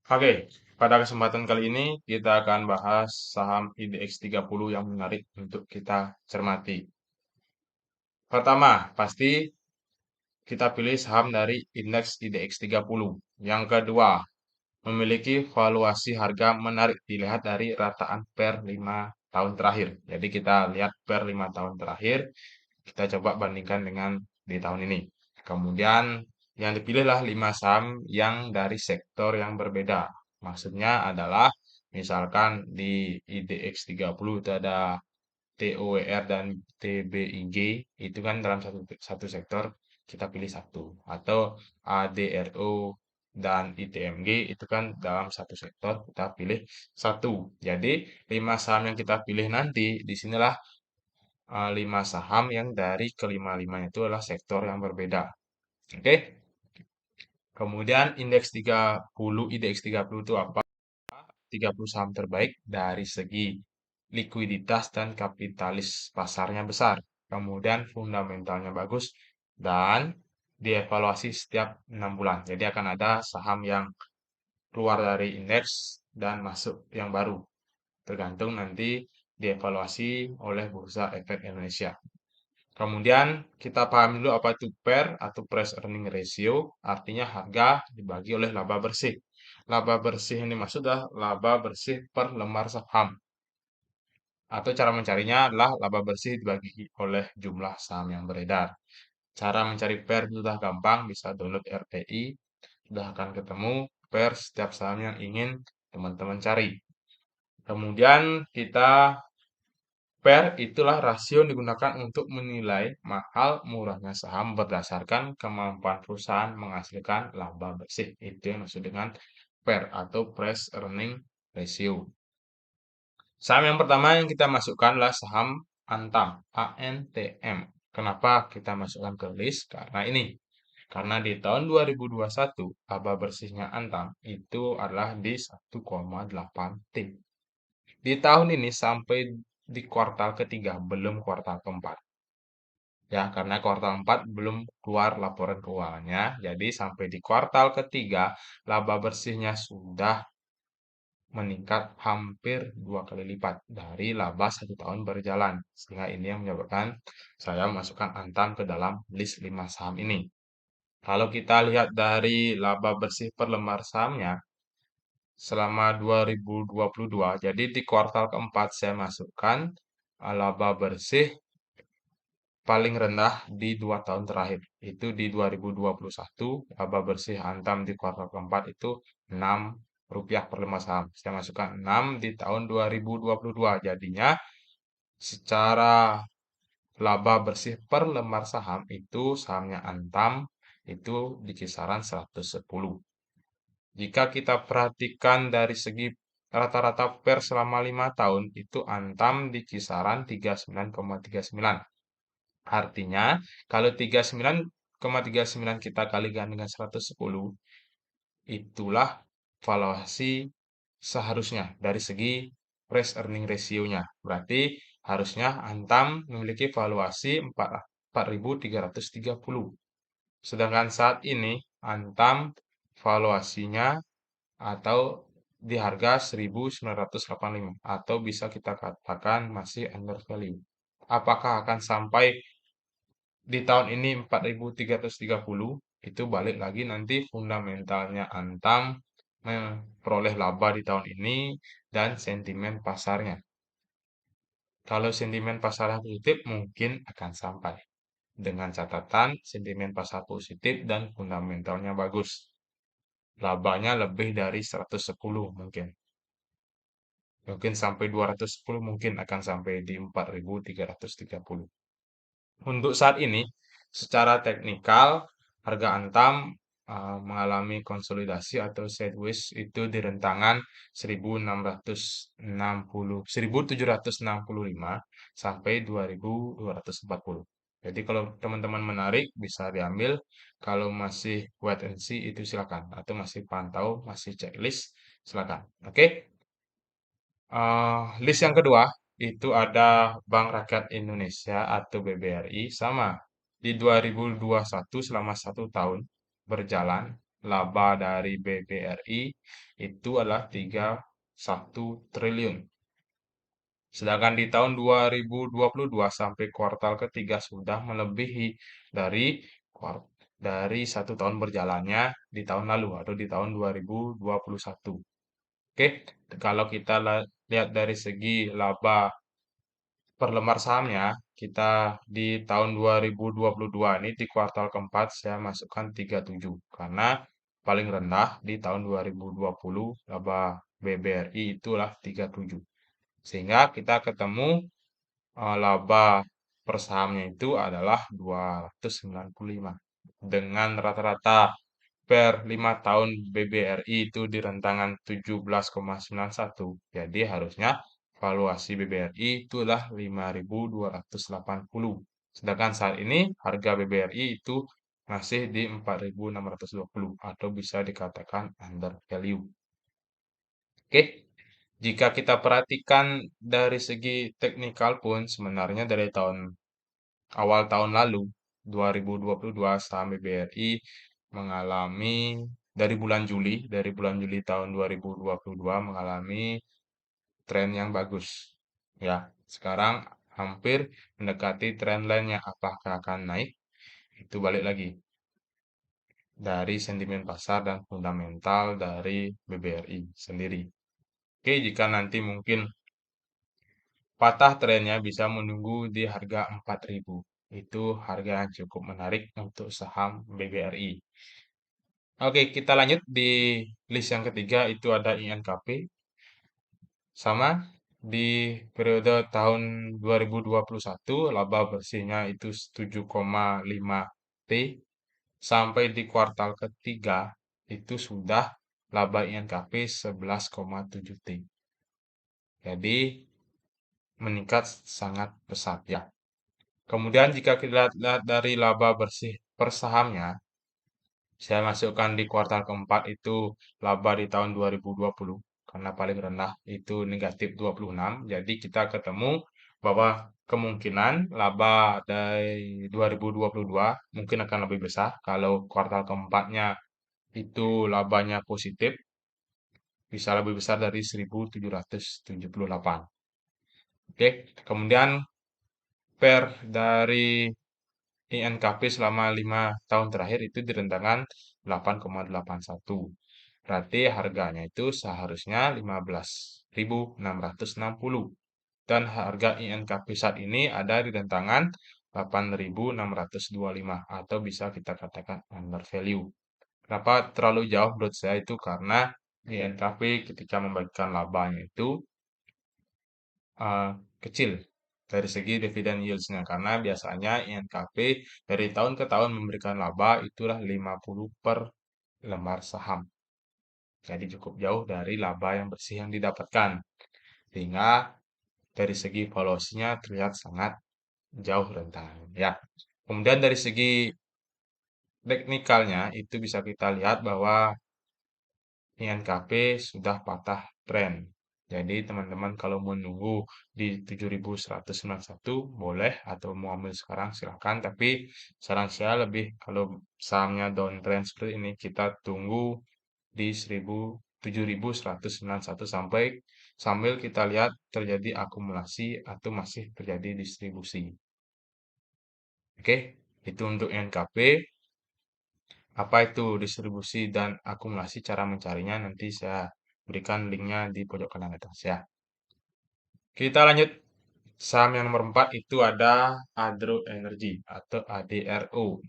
Oke, pada kesempatan kali ini kita akan bahas saham IDX 30 yang menarik untuk kita cermati. Pertama, pasti kita pilih saham dari indeks IDX 30. Yang kedua, memiliki valuasi harga menarik dilihat dari rataan per 5 tahun terakhir. Jadi kita lihat per 5 tahun terakhir, kita coba bandingkan dengan di tahun ini. Kemudian yang dipilihlah 5 saham yang dari sektor yang berbeda. Maksudnya adalah misalkan di IDX 30 itu ada TOWR dan TBIG, itu kan dalam satu sektor kita pilih satu, atau ADRO dan ITMG itu kan dalam satu sektor kita pilih satu. Jadi 5 saham yang kita pilih nanti disinilah 5 saham yang dari kelima-limanya itu adalah sektor yang berbeda. Oke. Kemudian IDX 30 itu apa? 30 saham terbaik dari segi likuiditas dan kapitalis pasarnya besar. Kemudian fundamentalnya bagus dan dievaluasi setiap 6 bulan. Jadi akan ada saham yang keluar dari indeks dan masuk yang baru. Tergantung nanti dievaluasi oleh Bursa Efek Indonesia. Kemudian kita pahami dulu apa itu PER atau Price Earning Ratio, artinya harga dibagi oleh laba bersih. Laba bersih ini maksud adalah laba bersih per lembar saham. Atau cara mencarinya adalah laba bersih dibagi oleh jumlah saham yang beredar. Cara mencari PER itu sudah gampang, bisa download RTI, sudah akan ketemu PER setiap saham yang ingin teman-teman cari. Kemudian kita PER itulah rasio yang digunakan untuk menilai mahal murahnya saham berdasarkan kemampuan perusahaan menghasilkan laba bersih. Itu yang maksud dengan PER atau Price Earning Ratio. Saham yang pertama yang kita masukkan adalah saham Antam, ANTM. Kenapa kita masukkan ke list? Karena ini. Karena di tahun 2021, laba bersihnya Antam itu adalah di 1,8 T. Di tahun ini sampai di kuartal ketiga, belum kuartal keempat. Ya, karena kuartal 4 belum keluar laporan keuangannya. Jadi sampai di kuartal ketiga, laba bersihnya sudah meningkat hampir 2 kali lipat dari laba 1 tahun berjalan. Sehingga ini yang menyebabkan saya masukkan Antam ke dalam list 5 saham ini. Kalau kita lihat dari laba bersih per lembar sahamnya, selama 2022, jadi di kuartal keempat saya masukkan laba bersih paling rendah di 2 tahun terakhir. Itu di 2021, laba bersih Antam di kuartal keempat itu Rp6 per lembar saham. Saya masukkan 6 di tahun 2022. Jadinya secara laba bersih per lembar saham itu sahamnya Antam itu di kisaran 110. Jika kita perhatikan dari segi rata-rata per selama 5 tahun itu Antam di kisaran 39,39. Artinya, kalau 39,39 kita kalikan dengan 110, itulah valuasi seharusnya dari segi price earning ratio-nya. Berarti harusnya Antam memiliki valuasi 4.330. Sedangkan saat ini Antam valuasinya atau di harga 1.985 atau bisa kita katakan masih under value. Apakah akan sampai di tahun ini 4.330? Itu balik lagi nanti fundamentalnya Antam memperoleh laba di tahun ini dan sentimen pasarnya. Kalau sentimen pasarnya positif mungkin akan sampai. Dengan catatan sentimen pasar positif dan fundamentalnya bagus. Labanya lebih dari 110 mungkin. Mungkin sampai 210 mungkin akan sampai di 4.330. Untuk saat ini, secara teknikal, harga Antam mengalami konsolidasi atau sideways itu di rentangan 1765 sampai 2240. Jadi kalau teman-teman menarik bisa diambil, kalau masih wait and see itu silakan atau masih pantau, masih checklist silakan. Oke. List yang kedua itu ada Bank Rakyat Indonesia atau BBRI sama di 2021 selama 1 tahun berjalan laba dari BBRI itu adalah 31 triliun. Sedangkan di tahun 2022 sampai kuartal ketiga sudah melebihi dari dari 1 tahun berjalannya di tahun lalu atau di tahun 2021. Oke, kalau kita lihat dari segi laba per lembar sahamnya, kita di tahun 2022 ini di kuartal keempat saya masukkan 37 karena paling rendah di tahun 2020 laba BBRI itulah 37. Sehingga kita ketemu laba per sahamnya itu adalah 295 dengan rata-rata per 5 tahun BBRI itu di rentangan 17,91. Jadi harusnya valuasi BBRI itulah 5.280. Sedangkan saat ini harga BBRI itu masih di 4.620 atau bisa dikatakan under value. Oke, jika kita perhatikan dari segi teknikal pun sebenarnya dari awal tahun lalu 2022 saham BBRI mengalami dari bulan Juli tahun 2022 mengalami tren yang bagus. Ya, sekarang hampir mendekati tren lainnya apakah akan naik? Itu balik lagi dari sentimen pasar dan fundamental dari BBRI sendiri. Oke, jika nanti mungkin patah trennya bisa menunggu di harga 4.000. Itu harga yang cukup menarik untuk saham BBRI. Oke, kita lanjut di list yang ketiga itu ada INKP. Sama di periode tahun 2021 laba bersihnya itu 7,5 T sampai di kuartal ketiga itu sudah laba INKP 11,7 T. Jadi meningkat sangat pesat ya. Kemudian jika kita lihat dari laba bersih per sahamnya, saya masukkan di kuartal keempat itu laba di tahun 2020 karena paling rendah itu negatif 26. Jadi kita ketemu bahwa kemungkinan laba dari 2022 mungkin akan lebih besar kalau kuartal keempatnya itu labanya positif bisa lebih besar dari 1.778. Oke, kemudian per dari INKP selama 5 tahun terakhir itu di rentang 8,81. Berarti harganya itu seharusnya 15.660. Dan harga INKP saat ini ada di rentangan 8.625 atau bisa kita katakan under value. Kenapa terlalu jauh menurut saya itu karena INKP ketika membagikan labanya itu kecil dari segi dividen yields-nya karena biasanya INKP dari tahun ke tahun memberikan laba itulah 50 per lembar saham. Jadi cukup jauh dari laba yang bersih yang didapatkan. Sehingga dari segi valuasinya terlihat sangat jauh rentang ya. Kemudian dari segi teknikalnya itu bisa kita lihat bahwa INKP sudah patah tren. Jadi teman-teman kalau menunggu di 7.191 boleh atau mau ambil sekarang silahkan. Tapi saran saya lebih kalau sahamnya downtrend seperti ini kita tunggu di 7.191 sampai sambil kita lihat terjadi akumulasi atau masih terjadi distribusi. Oke, itu untuk INKP. Apa itu distribusi dan akumulasi cara mencarinya nanti saya berikan linknya di pojok kanan atas ya. Kita lanjut saham yang nomor 4 itu ada Adro Energy atau ADRO.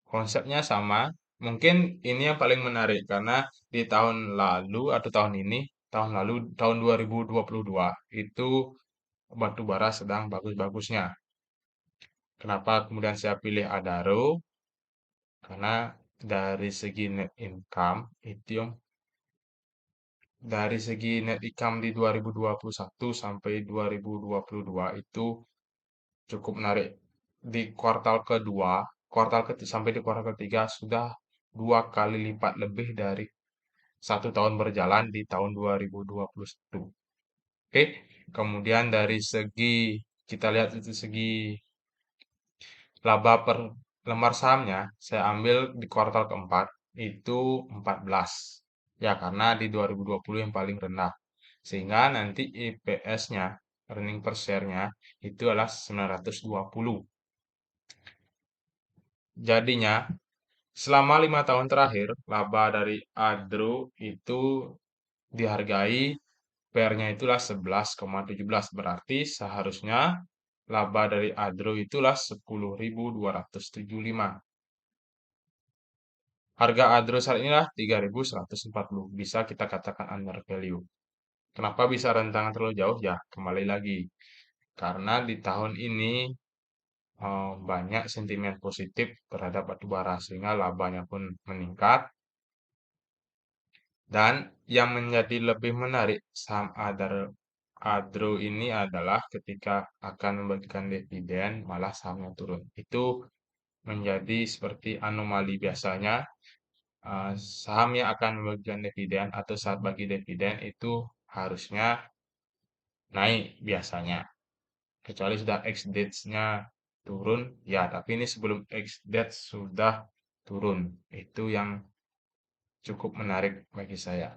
Konsepnya sama. Mungkin ini yang paling menarik karena di tahun lalu atau tahun 2022 itu batu bara sedang bagus-bagusnya. Kenapa kemudian saya pilih Adaro? Karena dari segi net income itu dari segi net income di 2021 sampai 2022 itu cukup menarik. Di kuartal kedua, sampai di kuartal ketiga sudah 2 kali lipat lebih dari 1 tahun berjalan di tahun 2021. Oke, kemudian dari segi kita lihat itu segi laba per lembar sahamnya, saya ambil di kuartal keempat. itu 14. Ya, karena di 2020 yang paling rendah. Sehingga nanti EPS-nya, earning per share-nya, itu adalah 920. Jadinya, selama 5 tahun terakhir, laba dari Adro itu dihargai PR-nya itulah 11,17. Berarti seharusnya laba dari Adro itulah 10.275. Harga Adro saat inilah 3.140. Bisa kita katakan under value. Kenapa bisa rentangan terlalu jauh? Ya, kembali lagi. Karena di tahun ini banyak sentimen positif terhadap batubara sehingga labanya pun meningkat. Dan yang menjadi lebih menarik saham Adro ini adalah ketika akan membagikan dividen malah sahamnya turun. Itu menjadi seperti anomali biasanya. Saham yang akan membagikan dividen atau saat bagi dividen itu harusnya naik biasanya. Kecuali sudah ex-date-nya turun, ya tapi ini sebelum ex-date sudah turun. Itu yang cukup menarik bagi saya.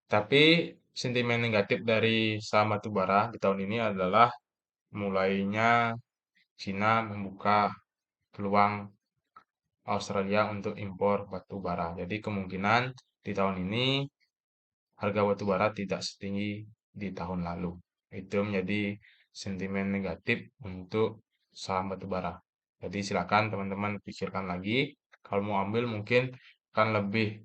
Tapi sentimen negatif dari saham batubara di tahun ini adalah mulainya Cina membuka peluang Australia untuk impor batu bara. Jadi kemungkinan di tahun ini harga batu bara tidak setinggi di tahun lalu. Itu menjadi sentimen negatif untuk saham batu bara. Jadi silakan teman-teman pikirkan lagi. Kalau mau ambil mungkin akan lebih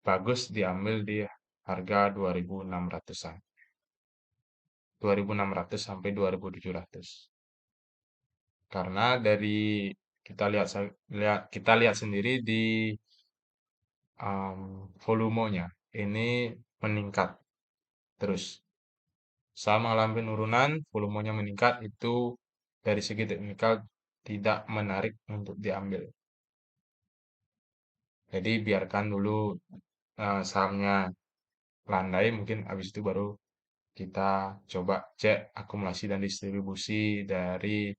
bagus diambil di harga 2.600-an. 2.600 sampai 2.700. Karena dari kita lihat sendiri di volumenya ini meningkat terus. Sama mengalami penurunan, volumenya meningkat itu dari segi teknikal tidak menarik untuk diambil. Jadi biarkan dulu sahamnya landai, mungkin habis itu baru kita coba cek akumulasi dan distribusi dari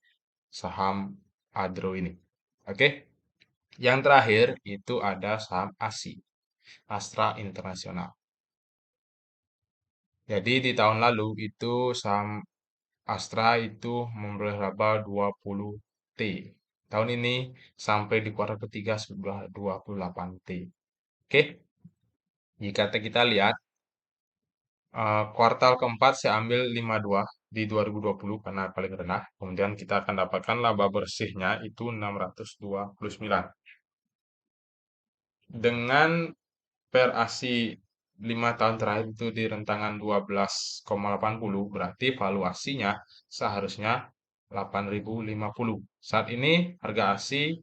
saham Adro ini. Oke. Yang terakhir itu ada saham ASI, Astra Internasional. Jadi di tahun lalu itu saham Astra itu memperoleh laba 20 T. Tahun ini sampai di kuartal ketiga sudah 28 T. Oke, jika kita lihat kuartal keempat saya ambil 52 di 2020 karena paling rendah. Kemudian kita akan dapatkan laba bersihnya itu 629. Dengan per ASI 5 tahun terakhir itu di rentangan 12,80 berarti valuasinya seharusnya 8.050. Saat ini harga ASI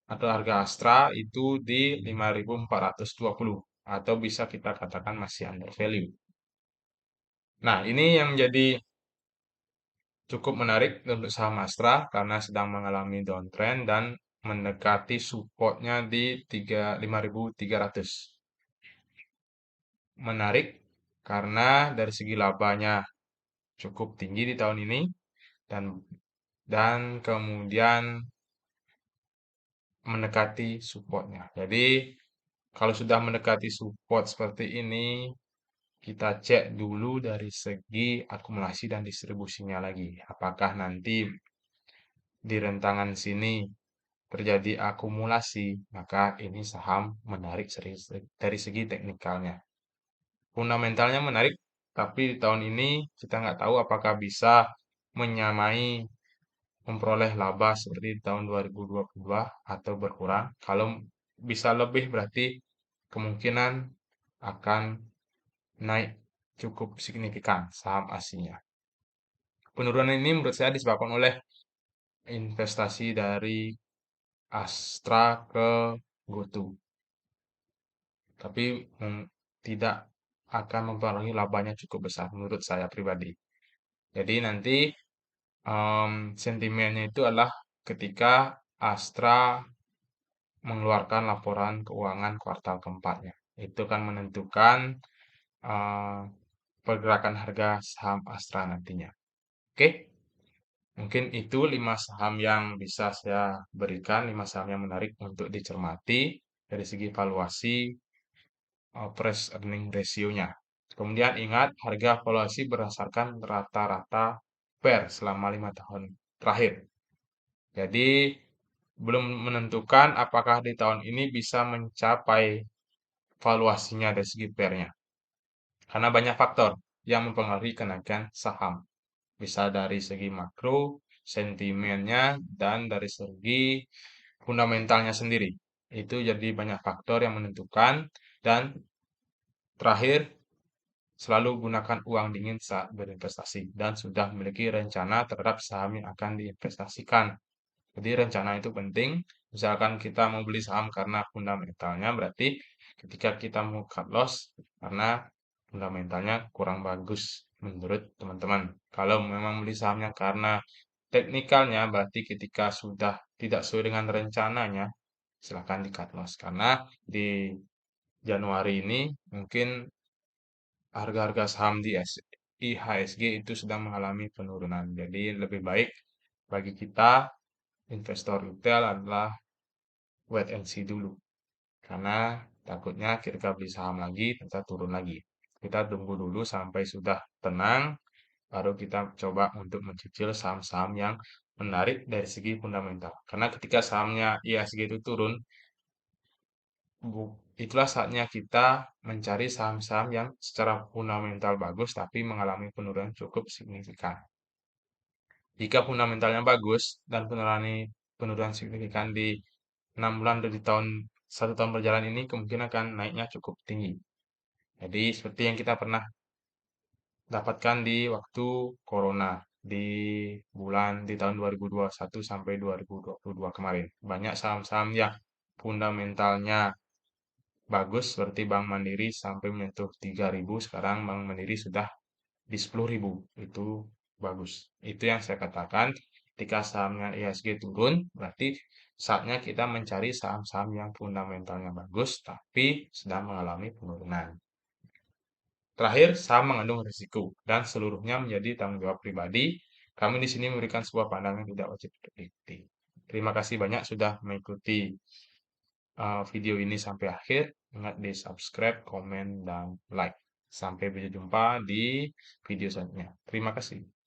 atau harga Astra itu di 5.420 atau bisa kita katakan masih under value. Nah, ini yang menjadi cukup menarik untuk saham Astra karena sedang mengalami downtrend dan mendekati supportnya di 5.300. Menarik karena dari segi labanya cukup tinggi di tahun ini dan kemudian mendekati supportnya. Jadi kalau sudah mendekati support seperti ini, kita cek dulu dari segi akumulasi dan distribusinya lagi. Apakah nanti di rentangan sini terjadi akumulasi, maka ini saham menarik dari segi teknikalnya. Fundamentalnya menarik, tapi di tahun ini kita nggak tahu apakah bisa menyamai memperoleh laba seperti tahun 2022 atau berkurang. Kalau bisa lebih berarti kemungkinan akan naik cukup signifikan saham aslinya. Penurunan ini menurut saya disebabkan oleh investasi dari Astra ke GoTo. Tapi tidak akan mempengaruhi labanya cukup besar menurut saya pribadi. Jadi nanti sentimennya itu adalah ketika Astra mengeluarkan laporan keuangan kuartal keempatnya. Itu kan menentukan pergerakan harga saham Astra nantinya. Oke, Mungkin itu 5 saham yang bisa saya berikan, 5 saham yang menarik untuk dicermati dari segi valuasi, price earning ratio-nya. Kemudian ingat harga valuasi berdasarkan rata-rata PER selama 5 tahun terakhir. Jadi belum menentukan apakah di tahun ini bisa mencapai valuasinya dari segi PER-nya. Karena banyak faktor yang mempengaruhi kenaikan saham. Bisa dari segi makro, sentimennya, dan dari segi fundamentalnya sendiri. Itu jadi banyak faktor yang menentukan. Dan terakhir, selalu gunakan uang dingin saat berinvestasi dan sudah memiliki rencana terhadap saham yang akan diinvestasikan. Jadi rencana itu penting. Misalkan kita mau beli saham karena fundamentalnya, berarti ketika kita mau cut loss karena fundamentalnya kurang bagus menurut teman-teman. Kalau memang beli sahamnya karena teknikalnya, berarti ketika sudah tidak sesuai dengan rencananya, silakan di cut loss. Karena di Januari ini mungkin harga-harga saham di IHSG itu sedang mengalami penurunan. Jadi lebih baik bagi kita investor retail adalah wait and see dulu. Karena takutnya kita beli saham lagi, ternyata turun lagi. Kita tunggu dulu sampai sudah tenang, baru kita coba untuk mencicil saham-saham yang menarik dari segi fundamental. Karena ketika sahamnya IHSG itu turun, itulah saatnya kita mencari saham-saham yang secara fundamental bagus tapi mengalami penurunan cukup signifikan. Jika fundamentalnya bagus dan penurunan signifikan di 6 bulan dari tahun 1 tahun berjalan ini kemungkinan akan naiknya cukup tinggi. Jadi seperti yang kita pernah dapatkan di waktu corona di di tahun 2021 sampai 2022 kemarin. Banyak saham-saham yang fundamentalnya bagus seperti Bank Mandiri sampai menyentuh 3.000, sekarang Bank Mandiri sudah di 10.000. Itu bagus. Itu yang saya katakan, ketika sahamnya IHSG turun, berarti saatnya kita mencari saham-saham yang fundamentalnya bagus tapi sedang mengalami penurunan. Terakhir, saham mengandung risiko dan seluruhnya menjadi tanggung jawab pribadi. Kami di sini memberikan sebuah pandangan yang tidak wajib diikuti. Terima kasih banyak sudah mengikuti video ini sampai akhir. Ingat di subscribe, komen, dan like. Sampai berjumpa di video selanjutnya. Terima kasih.